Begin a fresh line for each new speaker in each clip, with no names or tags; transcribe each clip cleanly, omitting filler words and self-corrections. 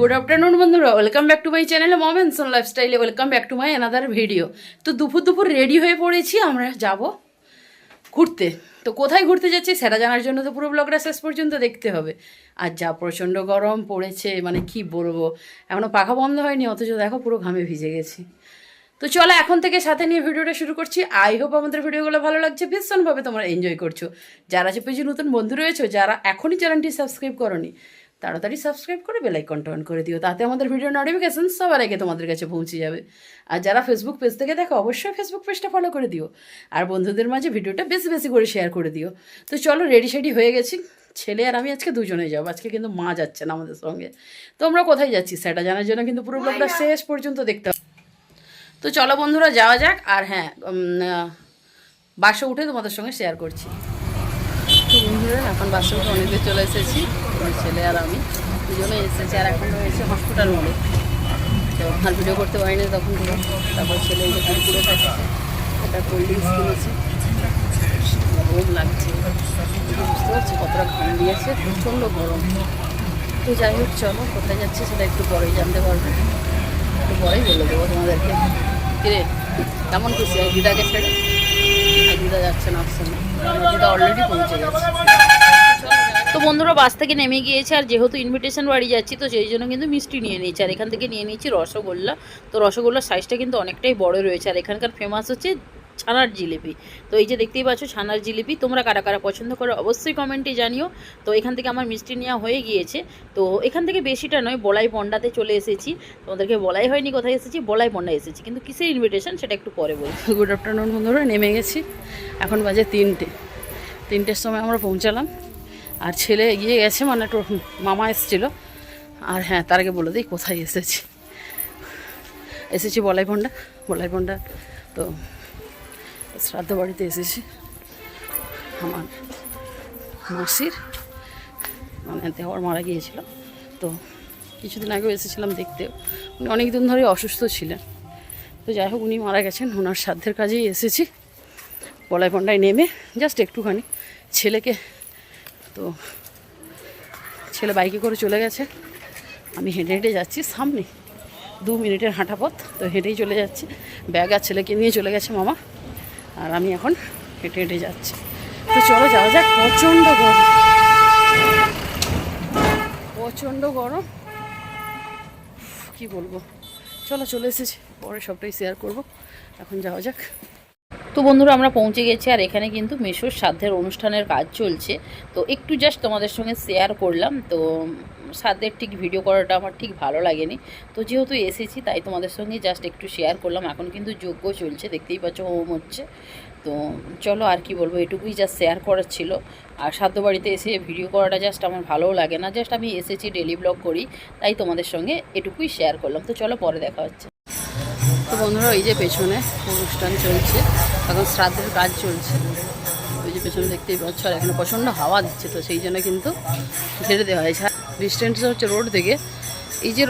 Good afternoon বন্ধুরা, welcome back to my channel mom and son লাইফস্টাইলে। Welcome back to my another video. তো দুপুর ready হয়ে পড়েছি, আমরা যাব ঘুরতে। তো কোথায় ঘুরতে যাচ্ছি সেটা জানার জন্য তো পুরো ব্লগটা শেষ পর্যন্ত দেখতে হবে। আর যা প্রচণ্ড গরম পড়েছে, মানে কি বলবো, এখনও পাখা বন্ধ হয়নি, অথচ দেখো পুরো ঘামে ভিজে গেছি। তো চলো এখন থেকে সাথে নিয়ে ভিডিওটা শুরু করছি। আই হোপ আমাদের ভিডিওগুলো ভালো লাগছে, ভীষণভাবে তোমরা এনজয় করছো। যারা চেপেছি নতুন বন্ধু রয়েছে, যারা এখনই চ্যানেলটি সাবস্ক্রাইব করোনি, তাড়াতাড়ি সাবস্ক্রাইব করে বেল আইকনটা অন করে দিও, তাতে আমাদের ভিডিও নোটিফিকেশন সবার আগে তোমাদের কাছে পৌঁছে যাবে। আর যারা ফেসবুক পেজ থেকে দেখো, অবশ্যই ফেসবুক পেজটা ফলো করে দিও, আর বন্ধুদের মাঝে ভিডিওটা বেশি বেশি করে শেয়ার করে দিও। তো চলো, রেডি শেডি হয়ে গেছি, ছেলে আর আমি আজকে দুজনেই যাবো। আজকে কিন্তু মা যাচ্ছে না আমাদের সঙ্গে। তো আমরা কোথায় যাচ্ছি সেটা জানার জন্য কিন্তু পুরো ব্লগটা শেষ পর্যন্ত দেখতে হবে। তো চলো বন্ধুরা, যাওয়া যাক। আর হ্যাঁ, বাসে উঠে তোমাদের সঙ্গে শেয়ার করছি। তো বন্ধুরা, এখন বাসে উঠে অনেক দূর চলে এসেছি, ছেলে আর আমি দুজনে এসেছি। আর এখন রয়েছে হসপিটাল মোড়ে। তো আর ভিডিও করতে পারিনি তখন থেকে। তারপর ছেলে এই যে পুরো থাকছে, একটা কোল্ড ড্রিঙ্কস কিনেছি, গরম লাগছে, বুঝতে পারছি কতটা ঘাম দিয়েছে, প্রচণ্ড গরম। তো যাই হোক, চলো কোথায় যাচ্ছি সেটা একটু পরেই জানতে পারবো, একটু পরেই বলে দেবো তোমাদেরকে। কিরে, কেমন খুশি হয় দিদাকে ছেড়ে? আর দিদা যাচ্ছে না, আসছে না, দিদা অলরেডি পৌঁছে গেছে। তো বন্ধুরা, বাস থেকে নেমে গিয়েছে, আর যেহেতু ইনভিটেশন বাড়ি যাচ্ছি তো সেই জন্য কিন্তু মিষ্টি নিয়ে নিয়েছি। আর এখান থেকে নিয়ে নিয়েছি রসগোল্লা। তো রসগোল্লার সাইজটা কিন্তু অনেকটাই বড় রয়েছে। আর এখানকার ফেমাস হচ্ছে ছানার জিলিপি। তো এই যে দেখতেই পাচ্ছ ছানার জিলিপি, তোমরা কারা কারা পছন্দ করো অবশ্যই কমেন্টে জানিও। তো এখান থেকে আমার মিষ্টি নেওয়া হয়ে গিয়েছে। তো এখান থেকে বেশিটা নয়, বলাই পন্ডাতে চলে এসেছি। তোমাদেরকে বলাই হয়নি কোথায় এসেছি, বলাই পন্ডা এসেছি, কিন্তু কিসের ইনভিটেশন সেটা একটু পরে বলছি। গুড আফটারনুন বন্ধুরা, নেমে গেছি, এখন বাজে 3টের সময় আমরা পৌঁছালাম। আর ছেলে এগিয়ে গেছে, মানে মামা এসেছিলো। আর হ্যাঁ, তার আগে বলে দিই কোথায় এসেছি বলাই পন্ডা। তো শ্রাদ্ধ বাড়িতে এসেছি আমার মাসির, মানে দেওয়ার মারা গিয়েছিল। তো কিছুদিন আগেও এসেছিলাম দেখতে। উনি অনেক দিন ধরে অসুস্থ ছিলেন। তো যাই হোক, উনি মারা গেছেন, ওনার শ্রাদ্ধের কাজেই এসেছি। বলাই পন্ডায় নেমে জাস্ট একটুখানি ছেলেকে, তো ছেলে বাইকে করে চলে গেছে, আমি হেঁটে হেঁটে যাচ্ছি, সামনে 2 মিনিটের হাঁটা পথ। তো হেঁটেই চলে যাচ্ছি, ব্যাগ আর ছেলেকে নিয়ে চলে গেছে মামা, আর আমি এখন হেঁটে হেঁটে যাচ্ছি। তো চলো যাওয়া যাক। প্রচণ্ড গরম, কি বলবো। চলে এসেছি, পরে সবটাই শেয়ার করব। এখন যাওয়া যাক। তো বন্ধুরা, আমরা পৌঁছে গেছি, আর এখানে কিন্তু মেশোর শ্রাদ্ধের অনুষ্ঠানের কাজ চলছে। তো একটু জাস্ট তোমাদের সঙ্গে শেয়ার করলাম। তো শ্রাদ্ধের ঠিক ভিডিও করাটা আমার ঠিক ভালো লাগেনি, তো যেহেতু এসেছি তাই তোমাদের সঙ্গে জাস্ট একটু শেয়ার করলাম। এখন কিন্তু যজ্ঞ চলছে, দেখতেই পাচ্ছ, হোম হচ্ছে। তো চলো, আর কি বলবো, এটুকুই জাস্ট শেয়ার করার ছিল। আর শ্রাদ্ধ বাড়িতে এসে ভিডিও করাটা জাস্ট আমার ভালোও লাগে না, জাস্ট আমি এসেছি, ডেলি ব্লগ করি, তাই তোমাদের সঙ্গে এটুকুই শেয়ার করলাম। তো চলো, পরে দেখা হচ্ছে। তো বন্ধুরা, ওই যে পেছনে অনুষ্ঠান চলছে, এখন শ্রাদ্ধের কাজ চলছে, ওই যে পেছনে দেখতেই পাচ্ছ। আর এখানে প্রচণ্ড হাওয়া দিচ্ছে, তো সেই জন্য কিন্তু ছেড়ে দেওয়া হয়েছে। ডিস্টেন্সটা হচ্ছে রোড থেকে, এই যে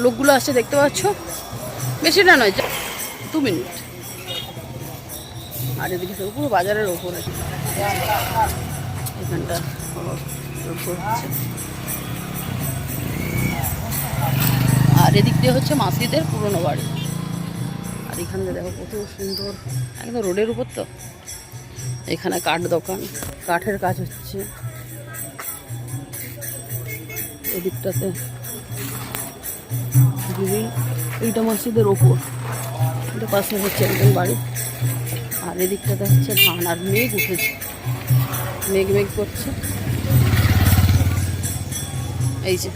লোকগুলো আসছে দেখতে পাচ্ছ, বেশিটা নয়, 2 মিনিট। আর এদিকে পুরো বাজারের ওপরে, এখানটা হচ্ছে। আর এদিক দিয়ে হচ্ছে মাসিদের পুরনো বাড়ি। আর এখানে দেখো কত সুন্দর, একদম রোডের উপর। তো এখানে কাঠ দোকান, কাঠের কাজ হচ্ছে এদিকটাতে। এইটা মসজিদের ওপর, এটা পাশে হচ্ছে একজন বাড়ি। আর এদিকটাতে হচ্ছে ধান, আর মেঘ উঠেছে, মেঘ করছে। এই যে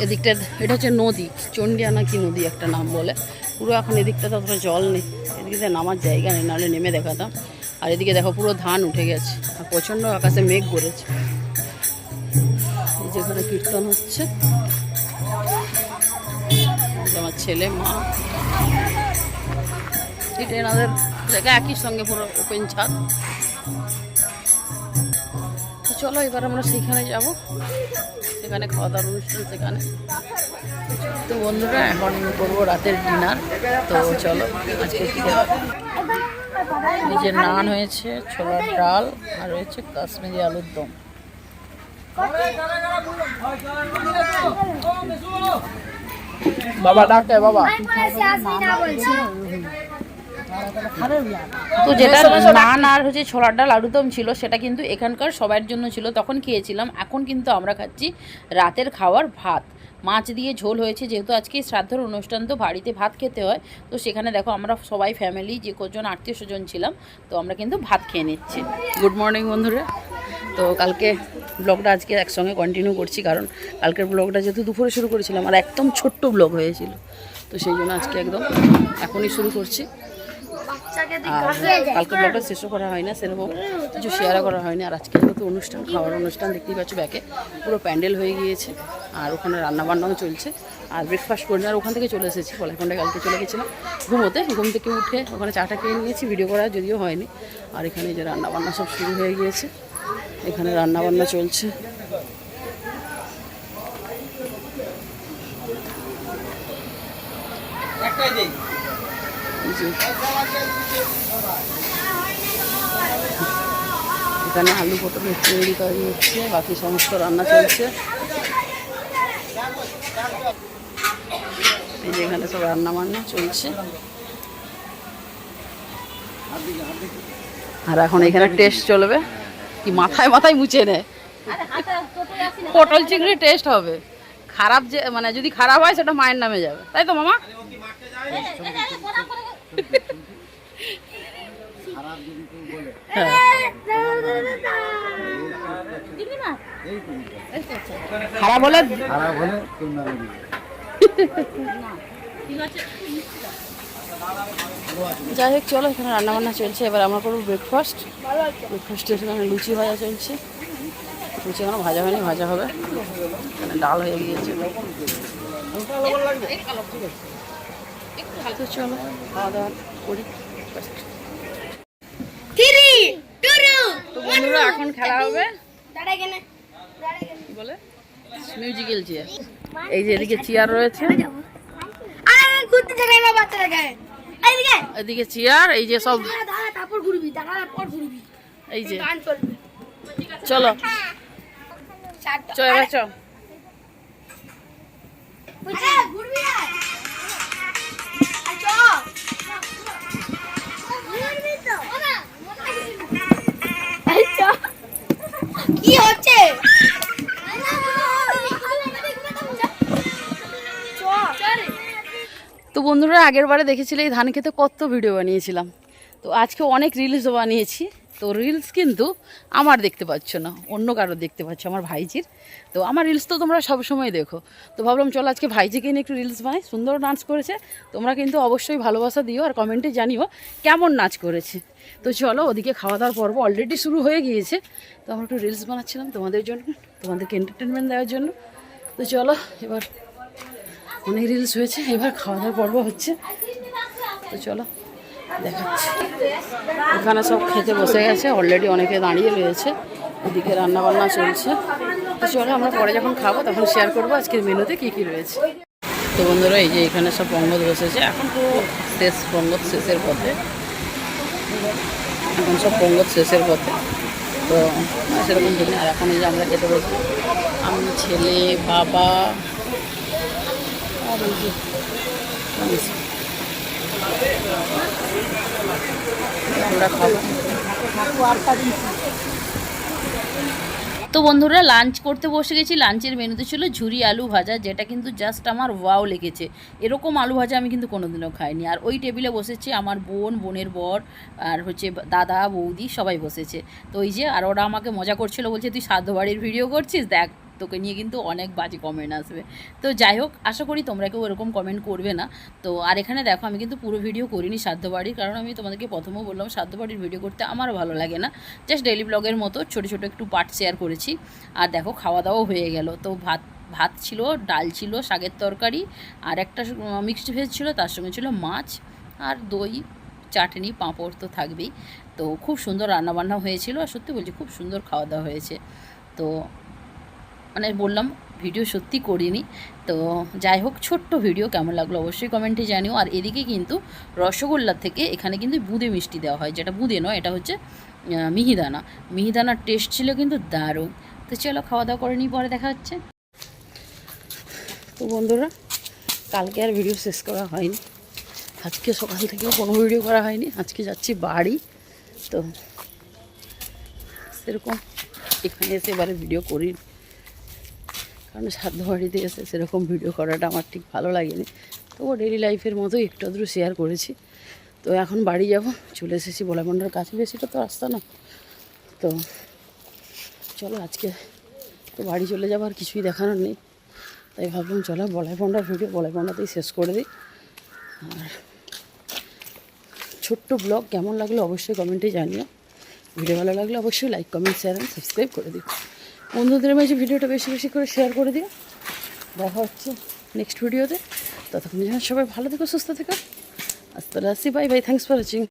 এদিকটা, এটা হচ্ছে নদী, চন্ডিয়া না কি নদী একটা নাম বলে। পুরো এখন এদিকটাতে অতটা জল নেই, এদিকে নামার জায়গা নেই, নাহলে নেমে দেখাতাম। আর এদিকে দেখো পুরো ধান উঠে গেছে, আর প্রচণ্ড আকাশে মেঘ করেছে। এই যেখানে কীর্তন হচ্ছে, আমার ছেলে, মা, এটা এনাদের জায়গা, একই সঙ্গে পুরো ওপেন ছাদ। তো চলো, এবার আমরা সেইখানে যাব, সেখানে খাওয়া দাওয়ার অনুষ্ঠান সেখানে। তো বন্ধুরা, এখন করবো রাতের ডিনার। তো চলো, আজকে কী এই যে নান হয়েছে, ছোলার ডাল, আর রয়েছে কাশ্মীরি আলুর দম। বাবা ডাকে বাবা। তো যেটা নান আর হচ্ছে ছোলার ডাল আলুদম ছিল সেটা কিন্তু এখানকার সবার জন্য ছিল, তখন খেয়েছিলাম। এখন কিন্তু আমরা খাচ্ছি রাতের খাওয়ার ভাত, মাছ দিয়ে ঝোল হয়েছে। যেহেতু আজকে শ্রাদ্ধর অনুষ্ঠান, তো বাড়িতে ভাত খেতে হয়, তো সেখানে দেখো আমরা সবাই ফ্যামিলি যে কজন আত্মীয় স্বজন ছিলাম, তো আমরা কিন্তু ভাত খেয়ে নিচ্ছি। গুড মর্নিং বন্ধুরা। তো কালকে ব্লগটা আজকে একসঙ্গে কন্টিনিউ করছি, কারণ কালকের ব্লগটা যেহেতু দুপুরে শুরু করেছিলাম আর একদম ছোট্ট ব্লগ হয়েছিল, তো সেই জন্য আজকে একদম এখনই শুরু করছি। আর কালকে ব্লগটা শেষও করা হয় না, সেরকম কিছু শেয়ারও করা হয়নি। আর আজকে তো অনুষ্ঠান, খাওয়ার অনুষ্ঠান দেখতেই পাচ্ছ, ব্যাকে পুরো প্যান্ডেল হয়ে গিয়েছে আর ওখানে রান্নাবান্নাও চলছে। আর ব্রেকফাস্ট করে আর ওখান থেকে চলে এসেছি কলাইখন্ডে, কালকে চলে গেছিলাম ঘুমোতে। ঘুম থেকে উঠে ওখানে চাটা খেয়ে নিয়েছি, ভিডিও করা যদিও হয়নি। আর এখানে যে রান্নাবান্না সব শুরু হয়ে গিয়েছে, এখানে রান্নাবান্না চলছে। এখানে আলু পটল তৈরি করা হচ্ছে, বাকি সমস্ত রান্না চলছে। এই যে এখানে সব রান্না বান্না চলছে। আর এখন এখানে টেস্ট চলবে, কি মাথায় মাথায় মুছে নেয়, পটল চিংড়ি টেস্ট হবে। খারাপ যে মানে যদি খারাপ হয় সেটা মায়ের নামে যাবে, তাই তো মামা? খারাপ হলে যাই হোক, চলো এখানে রান্নাবান্না চলছে। এবার আমরা করবো ব্রেকফাস্ট। ব্রেকফাস্টের এখানে লুচি ভাজা চলছে, লুচি এখনো ভাজা হয়নি, ভাজা হবে। এখানে ডাল হয়ে গিয়েছে। তো চলো খাওয়া দাওয়া করি। বন্ধুরা এখন খেলা হবে বলে মিউজিক্যাল চেয়ার। এই যে এদিকে চেয়ার রয়েছে, এদিকে চেয়ার, এই যে সব, এই যে চলো চলো চ।
কি হচ্ছে?
তো বন্ধুরা আগের বারে দেখেছিলে এই ধান খেতে কত ভিডিও বানিয়েছিলাম, তো আজকে অনেক রিলসও বানিয়েছি। তো রিলস কিন্তু আমার দেখতে পাচ্ছ না, অন্য কারোর দেখতে পাচ্ছ, আমার ভাইজির। তো আমার রিলস তো তোমরা সবসময় দেখো, তো ভাবলাম চলো আজকে ভাইজিকে নিয়ে একটু রিলস বানাই। সুন্দর নাচ করেছে, তোমরা কিন্তু অবশ্যই ভালোবাসা দিও আর কমেন্টে জানিও কেমন নাচ করেছে। তো চলো ওদিকে খাওয়া দাওয়ার পর্ব অলরেডি শুরু হয়ে গিয়েছে, তো আমরা একটু রিলস বানাচ্ছিলাম তোমাদের জন্য, তোমাদেরকে এন্টারটেনমেন্ট দেওয়ার জন্য। তো চলো এবার অনেক রিলস হয়েছে, এবার খাওয়া দাওয়ার পর্ব হচ্ছে। তো চলো দেখাচ্ছি। এখানে সব খেতে বসে গেছে অলরেডি, অনেকে দাঁড়িয়ে রয়েছে, এদিকে রান্নাবান্না চলছে। তো চলো আমরা পরে যখন খাবো তখন শেয়ার করবো আজকের মেনুতে কী কী রয়েছে। তো বন্ধুরা এই যে এখানে সব পঙ্গল বসেছে, এখন তো শেষ, পঙ্গল শেষের পথে, এখন সব পঙ্গল শেষের পথে। তো সেরকম দিনে আর এখন এই যে আমরা খেতে বসবো, আমি, ছেলে, বাবা আর এই যে আমরা খাবো। তো বন্ধুরা লাঞ্চ করতে বসে গেছি। লাঞ্চের মেনুতে ছিল ঝুরি আলু ভাজা, যেটা কিন্তু জাস্ট আমার ওয়াও লেগেছে। এরকম আলু ভাজা আমি কিন্তু কোনোদিনও খাইনি। আর ওই টেবিলে বসেছে আমার বোন, বোনের বর, আর হচ্ছে দাদা, বৌদি, সবাই বসেছে। তো ওই যে আর ওরা আমাকে মজা করছিল, বলছে তুই শ্রাদ্ধ বাড়ির ভিডিও করছিস, দেখ তোকে নিয়ে কিন্তু অনেক বাজে কমেন্ট আসবে। তো যাই হোক, আশা করি তোমরা কেউ এরকম কমেন্ট করবে না। তো আর এখানে দেখো আমি কিন্তু পুরো ভিডিও করিনি শ্রাদ্ধ বাড়ির, কারণ আমি তোমাদেরকে প্রথমেও বললাম শ্রাদ্ধ বাড়ির ভিডিও করতে আমারও ভালো লাগে না। জাস্ট ডেইলি ব্লগের মতো ছোটো ছোটো একটু পার্ট শেয়ার করেছি। আর দেখো খাওয়া দাওয়াও হয়ে গেল। তো ভাত ছিল, ডাল ছিল, শাকের তরকারি, আর একটা মিক্সড ভেজ ছিল, তার সঙ্গে ছিল মাছ আর দই, চাটনি, পাঁপড় তো থাকবেই। তো খুব সুন্দর রান্নাবান্না হয়েছিল, আর সত্যি বলছি খুব সুন্দর খাওয়া দাওয়া হয়েছে। তো মানে বললাম ভিডিও সত্যি করিনি। তো যাই হোক, ছোট্ট ভিডিও কেমন লাগলো অবশ্যই কমেন্টে জানিও। আর এদিকে কিন্তু রসগোল্লা থেকে এখানে কিন্তু বুঁদে মিষ্টি দেওয়া হয়, যেটা বুঁদে নয়, এটা হচ্ছে মিহিদানা। মিহিদানার টেস্ট ছিল কিন্তু দারুণ। তো তো চলো খাওয়া দাওয়া করে নিই, পরে দেখা হচ্ছে। তো বন্ধুরা, কালকে আর ভিডিও শেষ করা হয়নি, আজকে সকাল থেকেও কোনো ভিডিও করা হয়নি। আজকে যাচ্ছি বাড়ি, তো সেরকম এখানে এসে এবারে ভিডিও করি, কারণ সাধ্য বাড়িতে এসে সেরকম ভিডিও করাটা আমার ঠিক ভালো লাগেনি। তবু ডেইলি লাইফের মতো একটু আধটু শেয়ার করেছি। তো এখন বাড়ি যাব, চলে এসেছি বলাইমন্ডার কাছে, বেশিটা তো রাস্তা না। তো চলো আজকে তো বাড়ি চলে যাবো, আর কিছুই দেখানোর নেই, তাই ভাবলাম চলো বলাইমন্ডার ভিডিও বলাইমন্ডাতেই শেষ করে দিই। আর ছোট্ট ব্লগ কেমন লাগলো অবশ্যই কমেন্টে জানিও। ভিডিও ভালো লাগলে অবশ্যই like, comment, share and subscribe করে দিও। বন্ধুদের মাঝে ভিডিওটা বেশি বেশি করে শেয়ার করে দিও। দেখা হচ্ছে নেক্সট ভিডিওতে, ততক্ষণ যেন সবাই ভালো থেকো, সুস্থ থেকো। আজ তাহলে আসি, bye bye, thanks for watching.